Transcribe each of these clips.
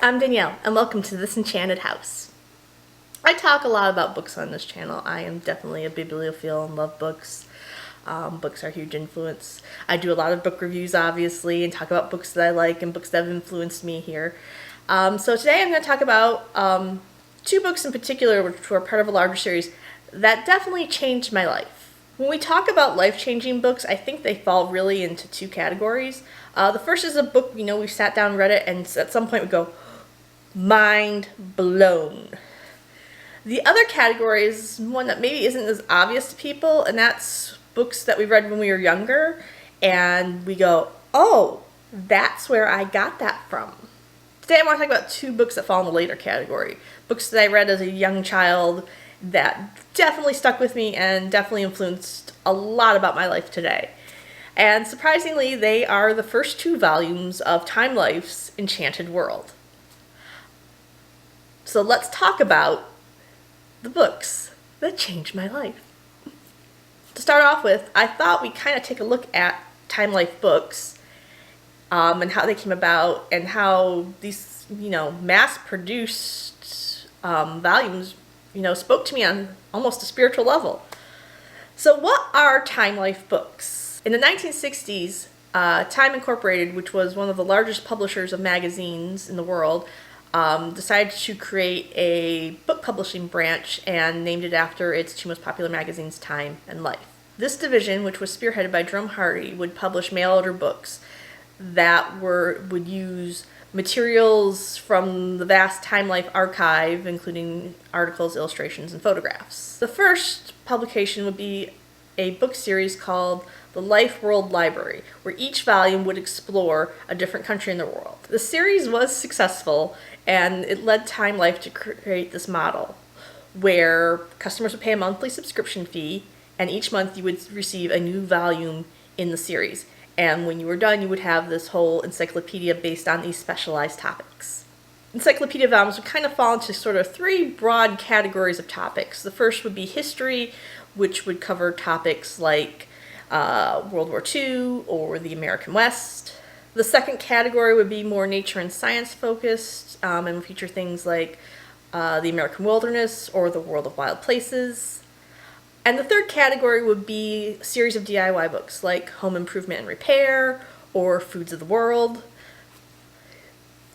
I'm Danielle, and welcome to this enchanted house. I talk a lot about books on this channel. I am definitely a bibliophile and love books. Books are a huge influence. I do a lot of book reviews, obviously, and talk about books that I like and books that have influenced me here. So today I'm going to talk about two books in particular, which were part of a larger series, that definitely changed my life. When we talk about life-changing books, I think they fall really into two categories. The first is a book, we sat down and read it, and at some point we go, mind blown. The other category is one that maybe isn't as obvious to people, and that's books that we read when we were younger, and we go, oh, that's where I got that from. Today I want to talk about two books that fall in the later category. Books that I read as a young child that definitely stuck with me and definitely influenced a lot about my life today. And surprisingly, they are the first two volumes of Time Life's Enchanted World. So let's talk about the books that changed my life. To start off with, I thought we'd kind of take a look at Time Life books and how they came about and how these, mass-produced volumes, spoke to me on almost a spiritual level. So what are Time Life books? In the 1960s, Time Incorporated, which was one of the largest publishers of magazines in the world, decided to create a book publishing branch and named it after its two most popular magazines, Time and Life. This division, which was spearheaded by Jerome Hardy, would publish mail-order books that would use materials from the vast Time Life archive, including articles, illustrations, and photographs. The first publication would be a book series called the Life World Library, where each volume would explore a different country in the world. The series was successful, and it led Time Life to create this model where customers would pay a monthly subscription fee, and each month you would receive a new volume in the series. And when you were done, you would have this whole encyclopedia based on these specialized topics. Encyclopedia volumes would kind of fall into sort of three broad categories of topics. The first would be history, which would cover topics like World War II or the American West. The second category would be more nature and science focused and would feature things like the American wilderness or the world of wild places. And the third category would be a series of DIY books like home improvement and repair or foods of the world.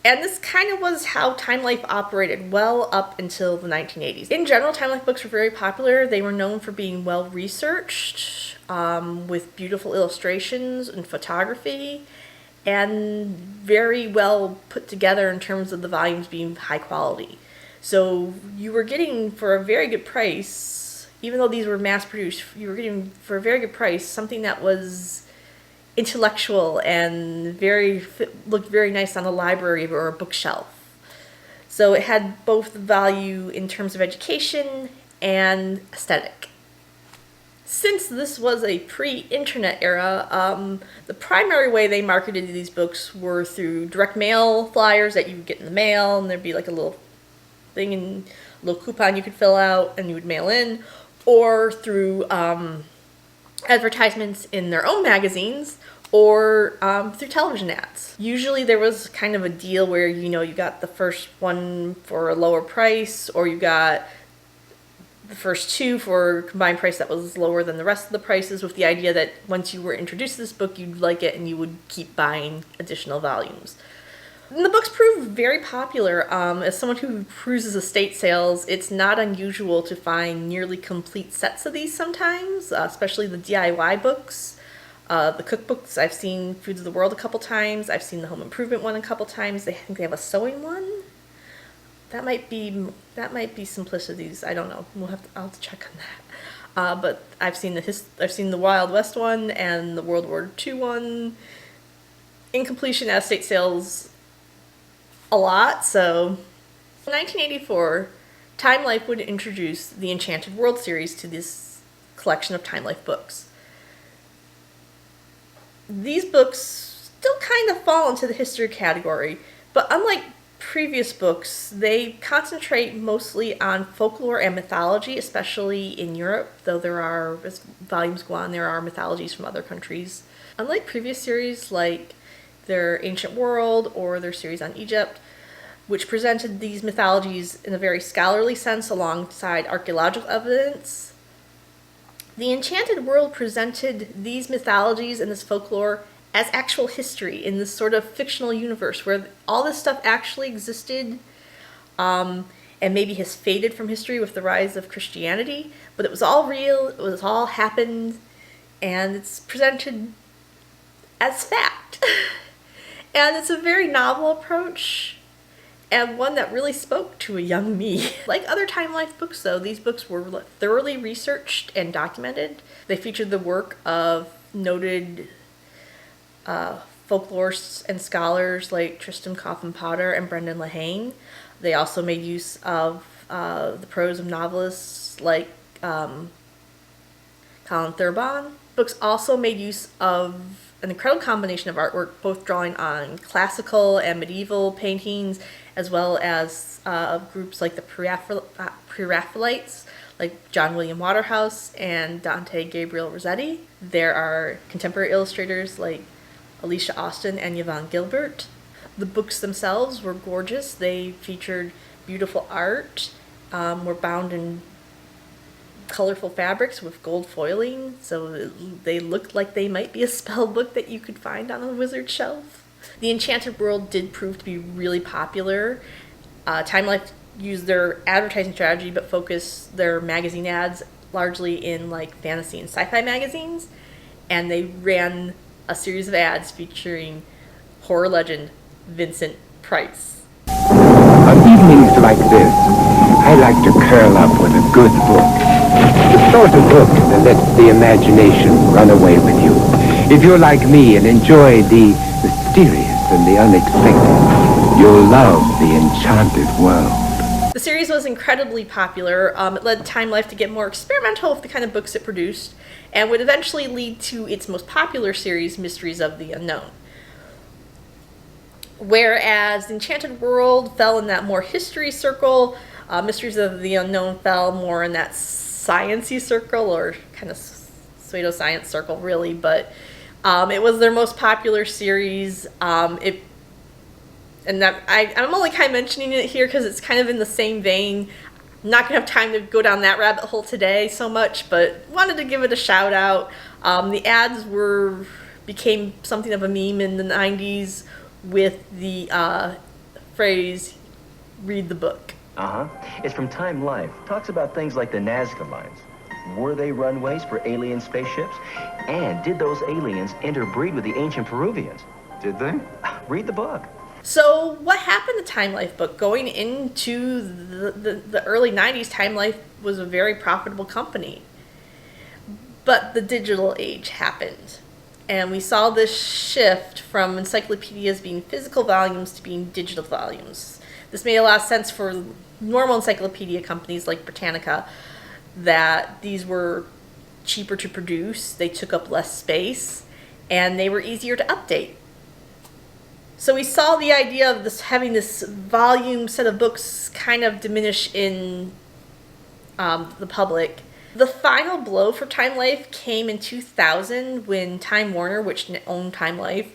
And this kind of was how Time Life operated well up until the 1980s. In general, Time Life books were very popular. They were known for being well researched, with beautiful illustrations and photography, and very well put together in terms of the volumes being high quality. So you were getting for a very good price, even though these were mass produced, you were getting for a very good price something that was intellectual and looked very nice on a library or a bookshelf. So it had both value in terms of education and aesthetic. Since this was a pre-internet era, the primary way they marketed these books were through direct mail flyers that you would get in the mail, and there'd be like a little thing and a little coupon you could fill out and you would mail in, or through advertisements in their own magazines, or through television ads. Usually there was kind of a deal where, you got the first one for a lower price, or you got the first two for a combined price that was lower than the rest of the prices, with the idea that once you were introduced to this book, you'd like it and you would keep buying additional volumes. And the books proved very popular. As someone who cruises estate sales, it's not unusual to find nearly complete sets of these sometimes, especially the DIY books. The cookbooks, I've seen Foods of the World a couple times. I've seen the Home Improvement one a couple times. I think they have a sewing one. That might be Simplicities. I don't know. I'll have to check on that. But I've seen the Wild West one and the World War II one in completion at estate sales a lot. So in 1984, Time Life would introduce the Enchanted World series to this collection of Time Life books. These books still kind of fall into the history category, but unlike previous books, they concentrate mostly on folklore and mythology, especially in Europe, though as volumes go on, there are mythologies from other countries. Unlike previous series like their Ancient World or their series on Egypt, which presented these mythologies in a very scholarly sense alongside archaeological evidence. The Enchanted World presented these mythologies and this folklore as actual history in this sort of fictional universe where all this stuff actually existed, and maybe has faded from history with the rise of Christianity, but it was all real, it was all happened, and it's presented as fact. And it's a very novel approach, and one that really spoke to a young me. Like other Time Life books, though, these books were thoroughly researched and documented. They featured the work of noted folklorists and scholars like Tristram Coffin Potter and Brendan Lehane. They also made use of the prose of novelists like Colin Thurbon. Books also made use of an incredible combination of artwork, both drawing on classical and medieval paintings, as well as groups like the pre-raphaelites, like John William Waterhouse and Dante Gabriel Rossetti. There are contemporary illustrators like Alicia Austin and Yvonne Gilbert. The books themselves were gorgeous. They featured beautiful art, were bound in colorful fabrics with gold foiling, so they looked like they might be a spell book that you could find on a wizard shelf. The Enchanted World did prove to be really popular. Time Life used their advertising strategy but focused their magazine ads largely in like fantasy and sci-fi magazines, and they ran a series of ads featuring horror legend Vincent Price. On evenings like this, I like to curl up with a good book. The sort of book that lets the imagination run away with you. If you're like me and enjoy the mysterious and the unexpected, you'll love the Enchanted World. The series was incredibly popular. It led Time Life to get more experimental with the kind of books it produced, and would eventually lead to its most popular series, Mysteries of the Unknown. Whereas The Enchanted World fell in that more history circle, Mysteries of the Unknown fell more in that science-y circle, or kind of pseudoscience circle, really. But it was their most popular series. I'm only kind of mentioning it here because it's kind of in the same vein. I'm not going to have time to go down that rabbit hole today so much, but wanted to give it a shout out. The ads became something of a meme in the 90s with the phrase, "read the book." It's from Time Life. Talks about things like the Nazca lines. Were they runways for alien spaceships? And did those aliens interbreed with the ancient Peruvians? Did they? Read the book. So what happened to Time Life book? Going into the early 90s, Time Life was a very profitable company. But the digital age happened. And we saw this shift from encyclopedias being physical volumes to being digital volumes. This made a lot of sense for normal encyclopedia companies like Britannica, that these were cheaper to produce, they took up less space, and they were easier to update. So we saw the idea of having this volume set of books kind of diminish in the public. The final blow for Time Life came in 2000 when Time Warner, which owned Time Life,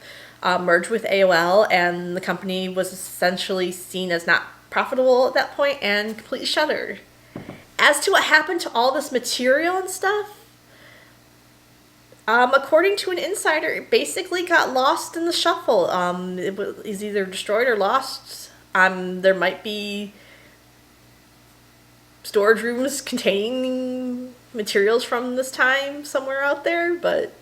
merged with AOL, and the company was essentially seen as not profitable at that point and completely shuttered. As to what happened to all this material and stuff, according to an insider, it basically got lost in the shuffle. It was either destroyed or lost. There might be storage rooms containing materials from this time somewhere out there, but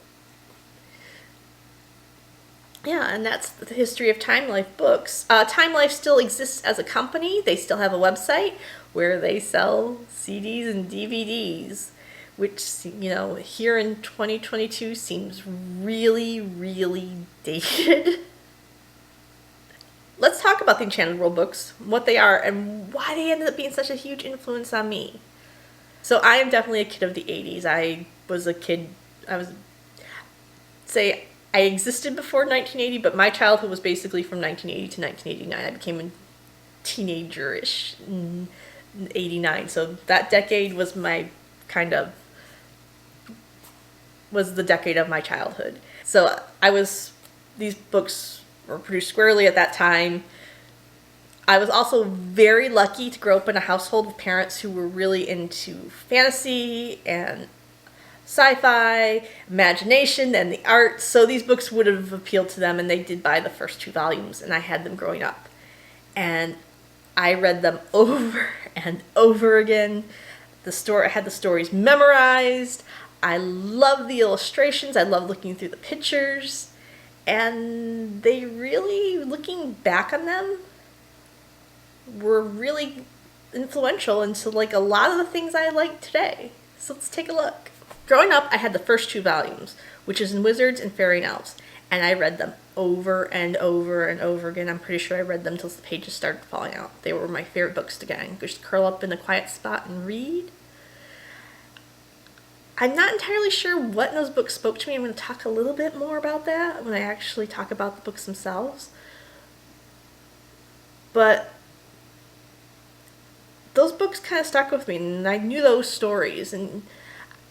yeah, and that's the history of Time Life books. Time Life still exists as a company. They still have a website where they sell CDs and DVDs, which, you know, here in 2022 seems really, really dated. Let's talk about the Enchanted World books, what they are, and why they ended up being such a huge influence on me. So I am definitely a kid of the 80s. I existed before 1980, but my childhood was basically from 1980 to 1989. I became a teenager-ish in 89. So that decade was the decade of my childhood. So these books were produced squarely at that time. I was also very lucky to grow up in a household with parents who were really into fantasy and sci-fi, imagination, and the arts. So these books would have appealed to them, and they did buy the first 2 volumes, and I had them growing up. And I read them over and over again. I had the stories memorized. I love the illustrations. I love looking through the pictures. And they really, looking back on them, were really influential into like a lot of the things I like today. So let's take a look. Growing up, I had the first 2 volumes, which is in Wizards and Fairy Elves, and I read them over and over and over again. I'm pretty sure I read them until the pages started falling out. They were my favorite books to get. I could just curl up in a quiet spot and read. I'm not entirely sure what in those books spoke to me. I'm going to talk a little bit more about that when I actually talk about the books themselves. But those books kind of stuck with me, and I knew those stories, and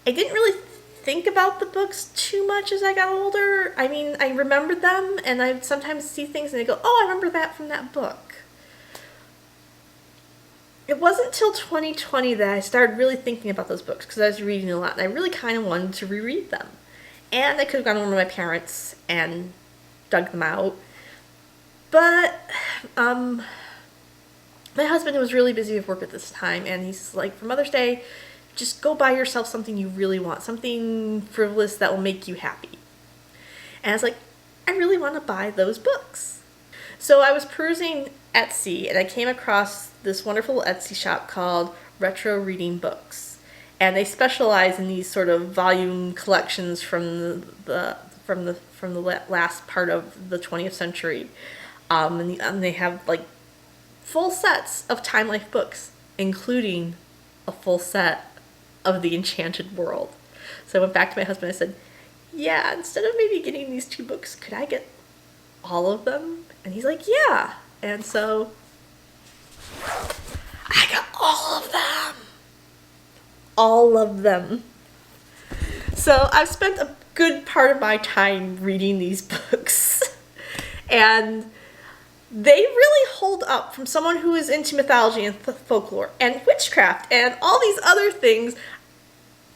I didn't really think about the books too much as I got older. I mean, I remembered them, and I sometimes see things and I go, oh, I remember that from that book. It wasn't until 2020 that I started really thinking about those books, because I was reading a lot, and I really kind of wanted to reread them. And I could have gone over to my parents and dug them out. But my husband was really busy with work at this time, and he's like, for Mother's Day, just go buy yourself something you really want, something frivolous that will make you happy. And I was like, I really want to buy those books. So I was perusing Etsy, and I came across this wonderful Etsy shop called Retro Reading Books. And they specialize in these sort of volume collections from the last part of the 20th century. And they have like full sets of Time Life books, including a full set of the Enchanted World. So I went back to my husband and I said, yeah, instead of maybe getting these 2 books, could I get all of them? And he's like, yeah. And so I got all of them. All of them. So I've spent a good part of my time reading these books. And they really hold up from someone who is into mythology and folklore and witchcraft and all these other things.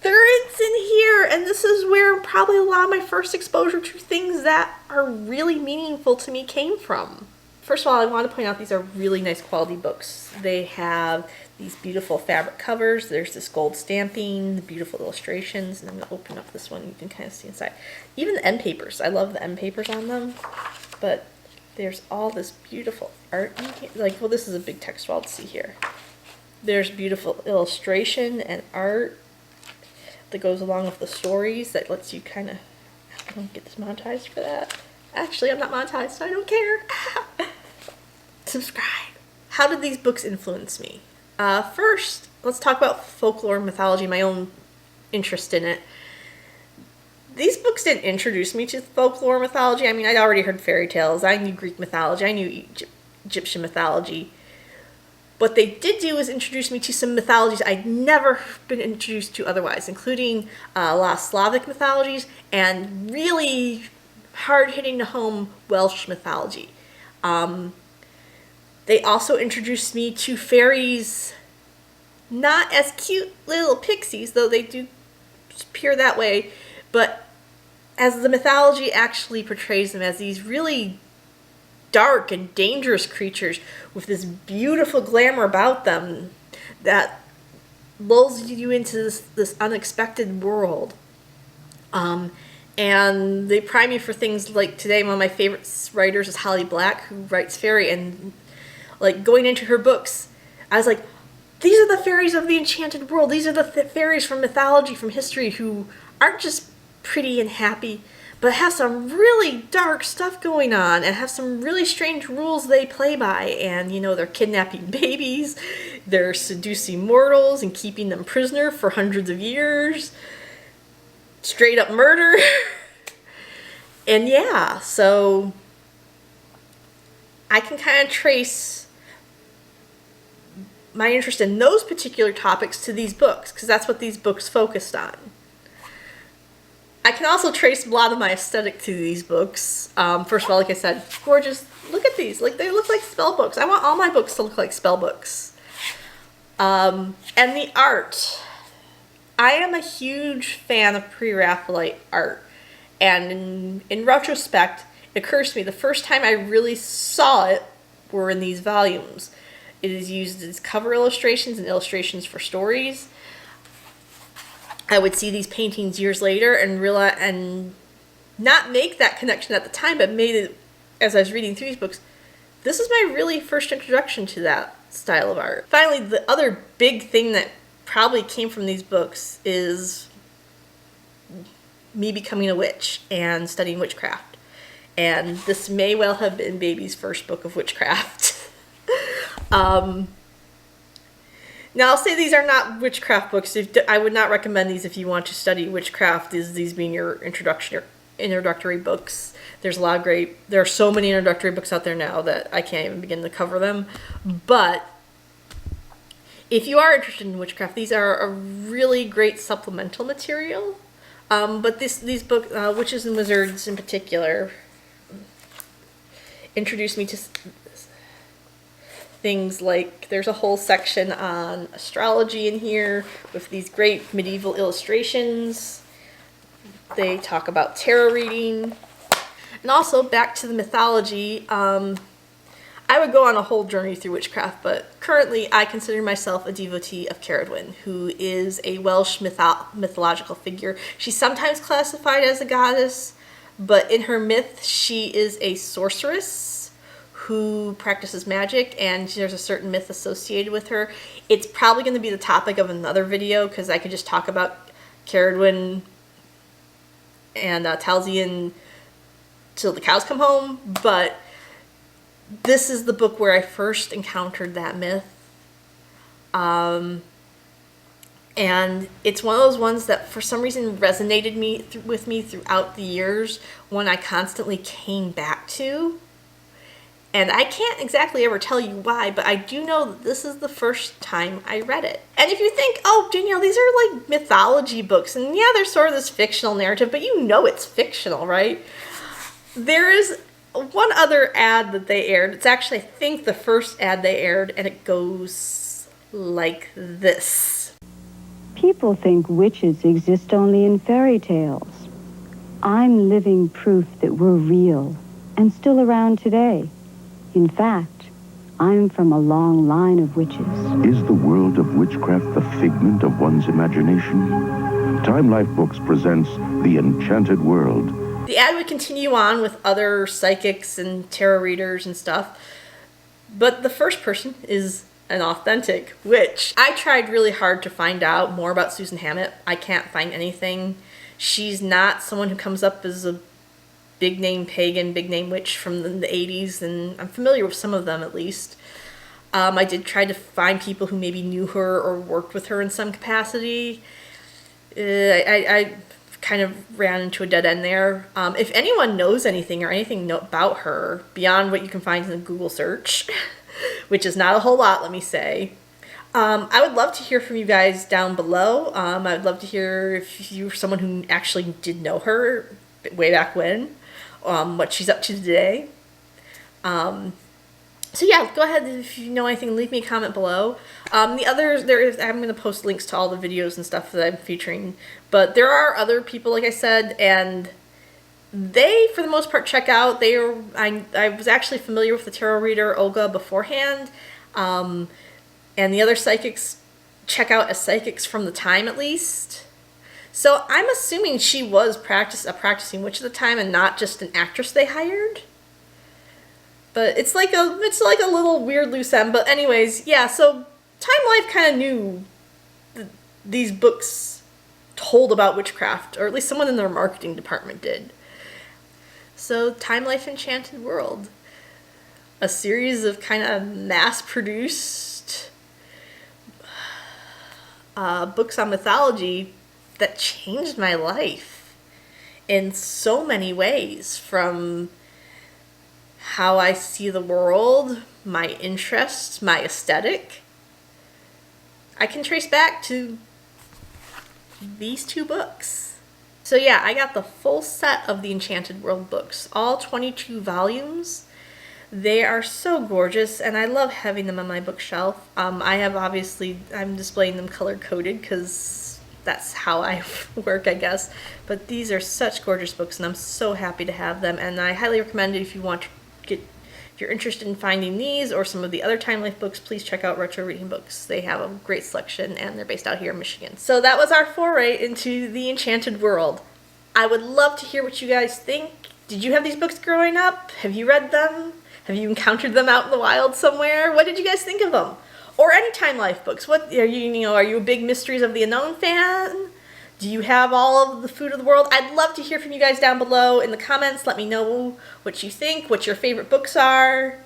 It's in here, and this is where probably a lot of my first exposure to things that are really meaningful to me came from. First of all, I want to point out these are really nice quality books. They have these beautiful fabric covers. There's this gold stamping, the beautiful illustrations, and I'm going to open up this one. You can kind of see inside. Even the end papers. I love the end papers on them, but there's all this beautiful art in here. Like, well, this is a big text wall to see here. There's beautiful illustration and art that goes along with the stories that lets you kind of, I don't get monetized for that. Actually, I'm not monetized, so I don't care. Subscribe. How did these books influence me? First, let's talk about folklore and mythology, my own interest in it. These books didn't introduce me to folklore mythology. I mean, I'd already heard fairy tales. I knew Greek mythology. I knew Egyptian mythology. What they did do is introduce me to some mythologies I'd never been introduced to otherwise, including a lot of Slavic mythologies and really hard-hitting to home Welsh mythology. They also introduced me to fairies, not as cute little pixies, though they do appear that way, but as the mythology actually portrays them as these really dark and dangerous creatures with this beautiful glamour about them that lulls you into this unexpected world. And they prime you for things like today, one of my favorite writers is Holly Black, who writes fairy, and like going into her books, I was like, these are the fairies of the Enchanted World. These are the fairies from mythology, from history, who aren't just pretty and happy, but have some really dark stuff going on and have some really strange rules they play by. And, you know, they're kidnapping babies, they're seducing mortals and keeping them prisoner for hundreds of years. Straight up murder. And yeah, so I can kind of trace my interest in those particular topics to these books, because that's what these books focused on. I can also trace a lot of my aesthetic to these books. First of all, like I said, gorgeous. Look at these. Like, they look like spell books. I want all my books to look like spell books. And the art. I am a huge fan of pre-raphelite art. And in retrospect, it occurs to me the first time I really saw it were in these volumes. It is used as cover illustrations and illustrations for stories. I would see these paintings years later and realize, and not make that connection at the time, but made it as I was reading through these books. This is my really first introduction to that style of art. Finally, the other big thing that probably came from these books is me becoming a witch and studying witchcraft. And this may well have been Baby's first book of witchcraft. Now, I'll say these are not witchcraft books. I would not recommend these if you want to study witchcraft, these being your introductory books. There are so many introductory books out there now that I can't even begin to cover them. But if you are interested in witchcraft, these are a really great supplemental material. But these books, Witches and Wizards in particular, introduced me to things like, there's a whole section on astrology in here with these great medieval illustrations. They talk about tarot reading. And also, back to the mythology, I would go on a whole journey through witchcraft, but currently I consider myself a devotee of Cerridwen, who is a Welsh mythological figure. She's sometimes classified as a goddess, but in her myth, she is a sorceress who practices magic, and there's a certain myth associated with her. It's probably going to be the topic of another video, because I could just talk about Cerridwen and Talzian till the cows come home, but this is the book where I first encountered that myth. And it's one of those ones that for some reason resonated with me throughout the years, one I constantly came back to. And I can't exactly ever tell you why, but I do know that this is the first time I read it. And if you think, oh, Danielle, these are like mythology books, and yeah, they're sort of this fictional narrative, but you know it's fictional, right? There is one other ad that they aired. It's actually, I think, the first ad they aired, and it goes like this. People think witches exist only in fairy tales. I'm living proof that we're real and still around today. In fact, I'm from a long line of witches. Is the world of witchcraft the figment of one's imagination? Time Life Books presents The Enchanted World. The ad would continue on with other psychics and tarot readers and stuff, but the first person is an authentic witch. I tried really hard to find out more about Susan Hammett. I can't find anything. She's not someone who comes up as a big name pagan, big name witch from the 80s, and I'm familiar with some of them at least. I did try to find people who maybe knew her or worked with her in some capacity. I kind of ran into a dead end there. If anyone knows anything or anything about her beyond what you can find in the Google search, which is not a whole lot, let me say, I would love to hear from you guys down below. I would love to hear if you're someone who actually did know her way back when, what she's up to today. So yeah, go ahead if you know anything, leave me a comment below. The others, I'm going to post links to all the videos and stuff that I'm featuring, but there are other people, like I said, and they, for the most part, check out. I was actually familiar with the tarot reader Olga beforehand, and the other psychics check out as psychics from the time, at least. So I'm assuming she was a practicing witch at the time and not just an actress they hired. But it's like a little weird loose end. But anyways, yeah, so Time Life kind of knew these books told about witchcraft, or at least someone in their marketing department did. So Time Life Enchanted World, a series of kind of mass-produced books on mythology that changed my life in so many ways, from how I see the world, my interests, my aesthetic. I can trace back to these two books. So yeah, I got the full set of the Enchanted World books, all 22 volumes. They are so gorgeous, and I love having them on my bookshelf. I have I'm displaying them color-coded because that's how I work, I guess. But these are such gorgeous books, and I'm so happy to have them. And I highly recommend it if you want to if you're interested in finding these or some of the other Time Life books, please check out Retro Reading Books. They have a great selection, and they're based out here in Michigan. So that was our foray into the Enchanted World. I would love to hear what you guys think. Did you have these books growing up? Have you read them? Have you encountered them out in the wild somewhere? What did you guys think of them? Or any Time Life books? What are you a big Mysteries of the Unknown fan? Do you have all of the Food of the World? I'd love to hear from you guys down below in the comments. Let me know what you think, what your favorite books are.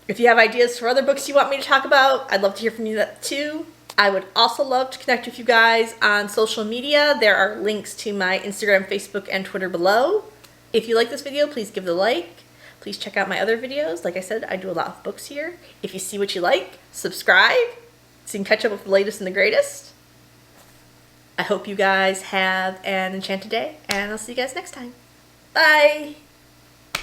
If you have ideas for other books you want me to talk about, I'd love to hear from you too. I would also love to connect with you guys on social media. There are links to my Instagram, Facebook, and Twitter below. If you like this video, please give it a like. Please check out my other videos. Like I said, I do a lot of books here. If you see what you like, subscribe so you can catch up with the latest and the greatest. I hope you guys have an enchanted day, and I'll see you guys next time. Bye!